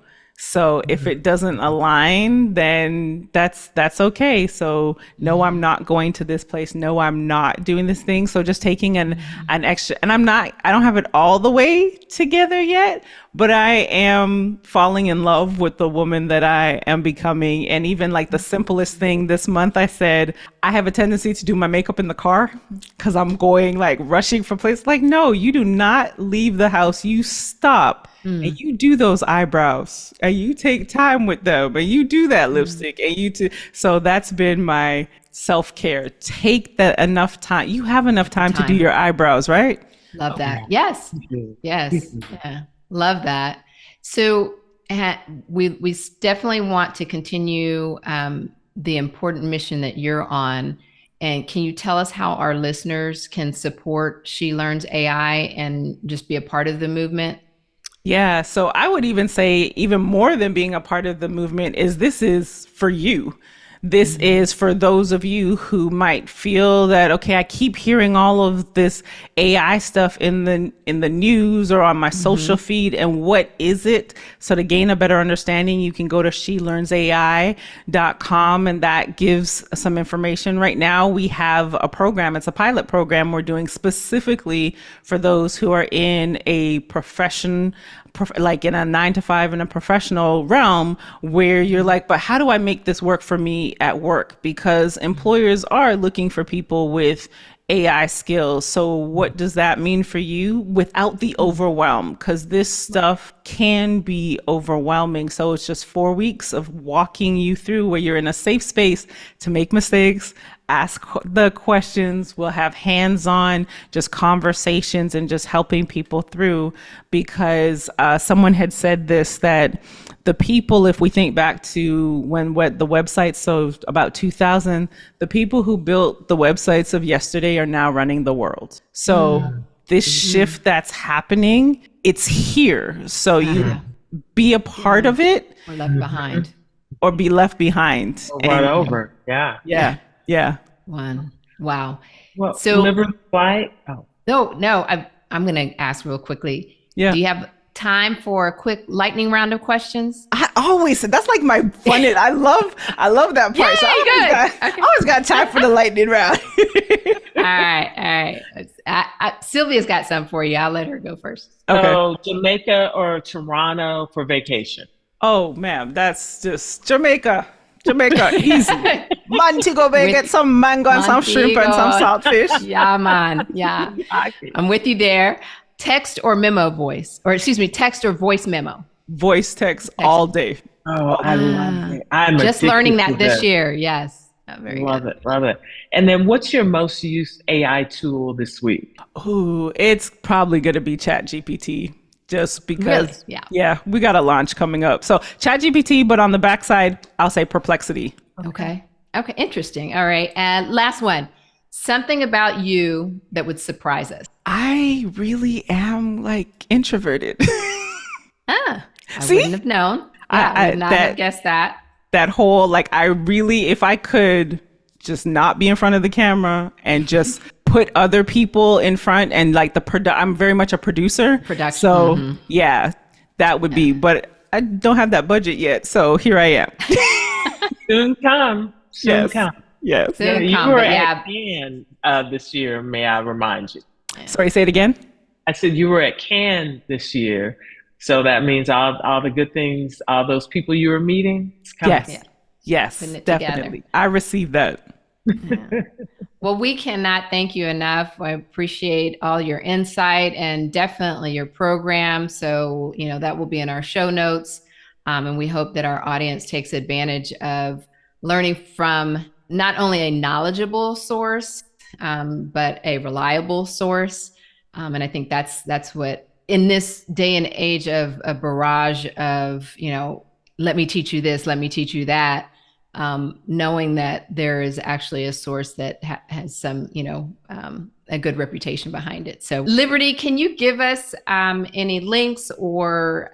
So if it doesn't align, then that's okay. So no, I'm not going to this place. No, I'm not doing this thing. So just taking an extra, and I don't have it all the way together yet, but I am falling in love with the woman that I am becoming. And even like the simplest thing this month, I said, I have a tendency to do my makeup in the car because I'm going like rushing from places. Like, no, you do not leave the house. You stop and you do those eyebrows and you take time with them and you do that lipstick and so that's been my self-care. Take that enough time. You have enough time to do your eyebrows, right? Love that. Yes. Yes. Yeah. Love that. So we definitely want to continue the important mission that you're on. And can you tell us how our listeners can support She Learns AI and just be a part of the movement? Yeah. So I would even say, even more than being a part of the movement, this is for you. This is for those of you who might feel that, okay, I keep hearing all of this AI stuff in the news or on my social feed, and what is it? So to gain a better understanding, you can go to shelearnsai.com, and that gives some information. Right now, we have a program. It's a pilot program we're doing specifically for those who are in a profession, like in a 9-to-5 in a professional realm, where you're like, but how do I make this work for me at work? Because employers are looking for people with AI skills. So what does that mean for you without the overwhelm? Because this stuff can be overwhelming. So it's just 4 weeks of walking you through where you're in a safe space to make mistakes, ask the questions. We'll have hands-on just conversations and just helping people through, because someone had said this, that the people, if we think back to the websites, so about 2000, the people who built the websites of yesterday are now running the world. So this shift that's happening, it's here. So you be a part of it. Or left behind. Or be left behind. Run over. Yeah. Yeah. Yeah. One. Wow. Well, so Liberty Flight. Oh, No, I'm going to ask real quickly. Yeah. Do you have time for a quick lightning round of questions? I always that's like my fun. I love that part. Yay, So I always got time for the lightning round. All right. Sylvia's got some for you. I'll let her go first. Okay. So Jamaica or Toronto for vacation? Oh, ma'am, that's just Jamaica, easy. Montego Bay, get some mango and some shrimp and some saltfish. Yeah, man. Yeah. I'm with you there. Text or text or voice memo? Voice text all day. Oh, I love it. I'm just addicted learning to that this year. Yes. Very love good. it. And then what's your most used AI tool this week? Ooh, it's probably going to be ChatGPT. Just because, Really? yeah, we got a launch coming up. So ChatGPT, but on the backside, I'll say Perplexity. Okay. Interesting. All right. And last one, something about you that would surprise us. I really am like introverted. I See? wouldn't have known. I would not have guessed that. That whole, like, I really, if I could just not be in front of the camera and just put other people in front and like I'm very much a producer. Production. So yeah, that would be, but I don't have that budget yet. So here I am. Soon come. Yes. Soon You come, were but at Cannes this year, may I remind you? Sorry, say it again. I said you were at Cannes this year. So that means all the good things, all those people you were meeting. It's coming. Yes, Putting it definitely. together. I received that. Yeah. Well, we cannot thank you enough. I appreciate all your insight and definitely your program. So, that will be in our show notes. And we hope that our audience takes advantage of learning from not only a knowledgeable source, but a reliable source. And I think that's what, in this day and age of a barrage of, let me teach you this, let me teach you that, knowing that there is actually a source that has some, a good reputation behind it. So Liberty, can you give us any links or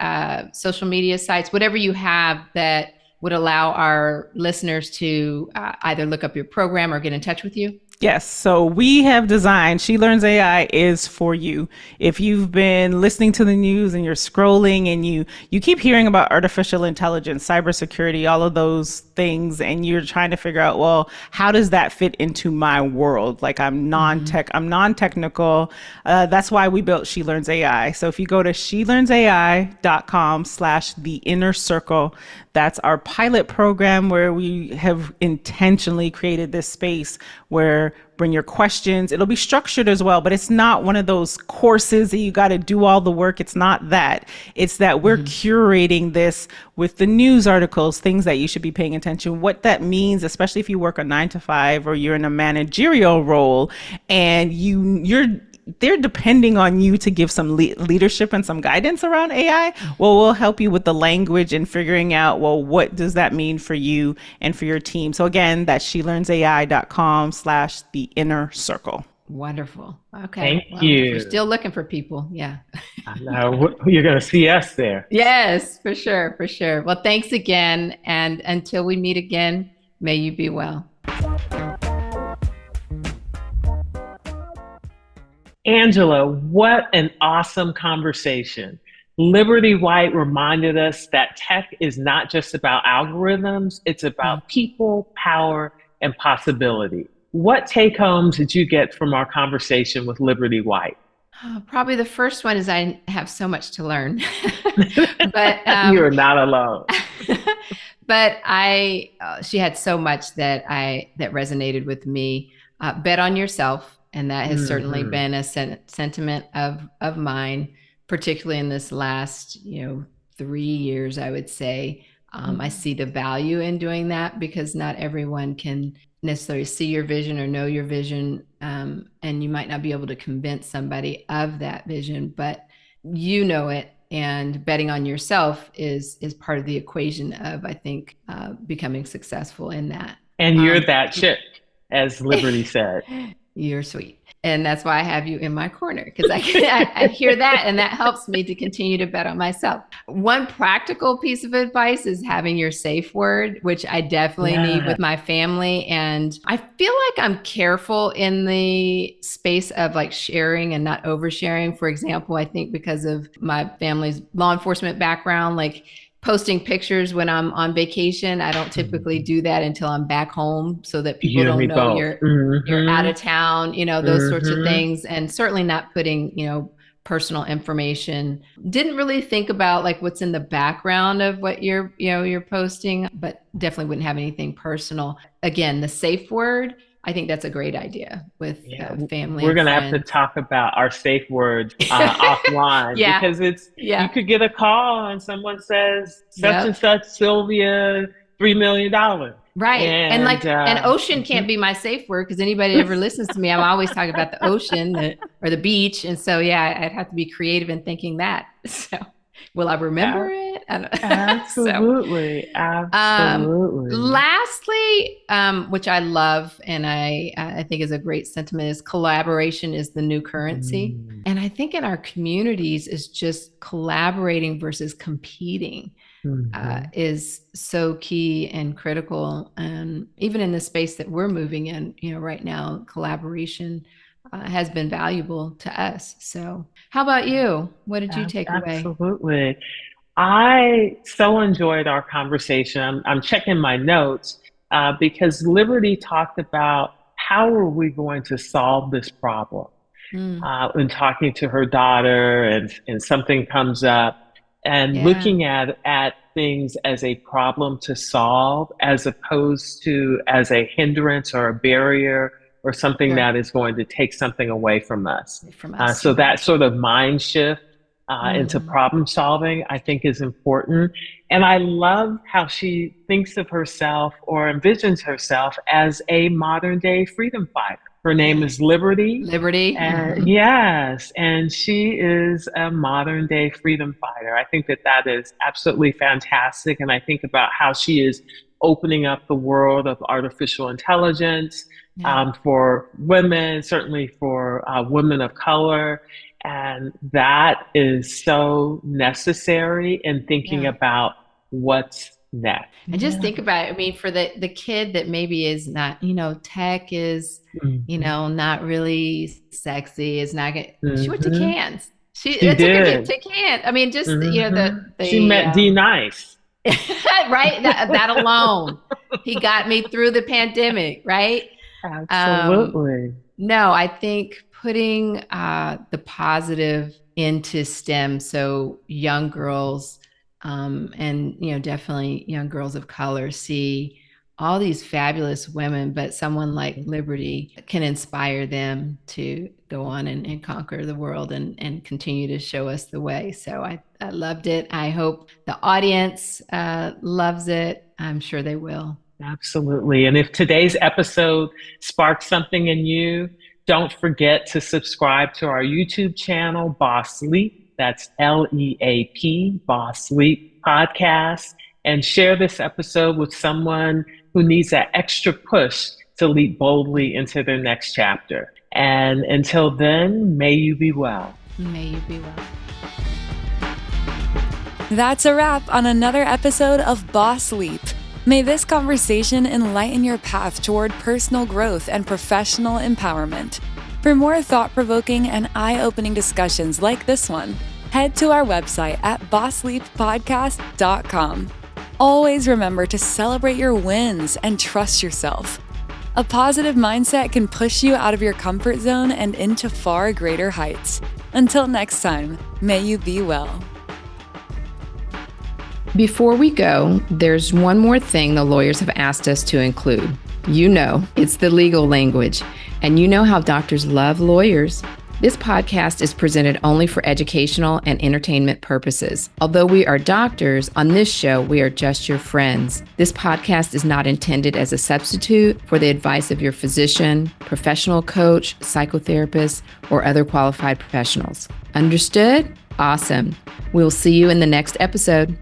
social media sites, whatever you have that would allow our listeners to either look up your program or get in touch with you? Yes. So we have designed She Learns AI is for you. If you've been listening to the news and you're scrolling and you keep hearing about artificial intelligence, cybersecurity, all of those things, and you're trying to figure out, well, how does that fit into my world? Like I'm non-technical. That's why we built She Learns AI. So if you go to shelearnsai.com/theinnercircle, that's our pilot program where we have intentionally created this space where bring your questions. It'll be structured as well, but it's not one of those courses that you got to do all the work. It's not that. It's that we're curating this with the news articles, things that you should be paying attention, what that means, especially if you work a 9 to 5 or you're in a managerial role and they're depending on you to give some leadership and some guidance around AI. Well, we'll help you with the language and figuring out, well, what does that mean for you and for your team? So again, that's shelearnsai.com/theinnercircle. Wonderful. Okay. Thank you. We're still looking for people. Yeah. I know. You're going to see us there. Yes, for sure. Well, thanks again. And until we meet again, may you be well. Angela, what an awesome conversation. Liberty White reminded us that tech is not just about algorithms, it's about people, power, and possibility. What take-homes did you get from our conversation with Liberty White? Probably the first one is I have so much to learn. But you're not alone. But she had so much that resonated with me. Bet on yourself. And that has certainly been a sentiment of mine, particularly in this last, 3 years, I would say. I see the value in doing that because not everyone can necessarily see your vision or know your vision. And you might not be able to convince somebody of that vision, but you know it. And betting on yourself is part of the equation of, I think, becoming successful in that. And you're that chick, as Liberty said. You're sweet. And that's why I have you in my corner, because I hear that, and that helps me to continue to bet on myself. One practical piece of advice is having your safe word, which I definitely need with my family. And I feel like I'm careful in the space of like sharing and not oversharing. For example, I think because of my family's law enforcement background, like posting pictures when I'm on vacation, I don't typically do that until I'm back home, so that people don't know you're out of town, those sorts of things. And certainly not putting, personal information. Didn't really think about like what's in the background of what you're posting, but definitely wouldn't have anything personal. Again, the safe word, I think that's a great idea with family. We're going to have to talk about our safe words offline, because you could get a call and someone says such and such Sylvia, $3 million. Right. And ocean can't be my safe word, because anybody that ever listens to me, I'm always talking about the ocean or the beach. And so, I'd have to be creative in thinking that. So will I remember it? I don't know. Absolutely. Absolutely. Lastly, which I love, and I think is a great sentiment, is collaboration is the new currency. And I think in our communities is just collaborating versus competing. Is so key and critical. And even in the space that we're moving in, right now, collaboration has been valuable to us. So how about you? What did you take away? Absolutely. I so enjoyed our conversation. I'm checking my notes because Liberty talked about how are we going to solve this problem in talking to her daughter, and something comes up. And looking at things as a problem to solve, as opposed to as a hindrance or a barrier or something that is going to take something away from us. So that sort of mind shift into problem solving, I think, is important. And I love how she thinks of herself or envisions herself as a modern day freedom fighter. Her name is Liberty. And yes, and she is a modern day freedom fighter. I think that is absolutely fantastic. And I think about how she is opening up the world of artificial intelligence for women, certainly for women of color. And that is so necessary in thinking about what's next. And just think about it. I mean, for the kid that maybe is not, tech is, not really sexy, is not good. She went to Cannes. She did. To Cannes. I mean, just, she met D Nice. Right. That alone, he got me through the pandemic. Right. Absolutely. No, I think putting the positive into STEM, so young girls and definitely young girls of color see all these fabulous women, but someone like Liberty can inspire them to go on and conquer the world and continue to show us the way. So I loved it. I hope the audience loves it. I'm sure they will. Absolutely. And if today's episode sparked something in you, don't forget to subscribe to our YouTube channel, Boss Leap. That's LEAP, Boss Leap Podcast. And share this episode with someone who needs that extra push to leap boldly into their next chapter. And until then, may you be well. May you be well. That's a wrap on another episode of Boss Leap. May this conversation enlighten your path toward personal growth and professional empowerment. For more thought-provoking and eye-opening discussions like this one, head to our website at bossleappodcast.com. Always remember to celebrate your wins and trust yourself. A positive mindset can push you out of your comfort zone and into far greater heights. Until next time, may you be well. Before we go, there's one more thing the lawyers have asked us to include. It's the legal language. And you know how doctors love lawyers. This podcast is presented only for educational and entertainment purposes. Although we are doctors, on this show, we are just your friends. This podcast is not intended as a substitute for the advice of your physician, professional coach, psychotherapist, or other qualified professionals. Understood? Awesome. We'll see you in the next episode.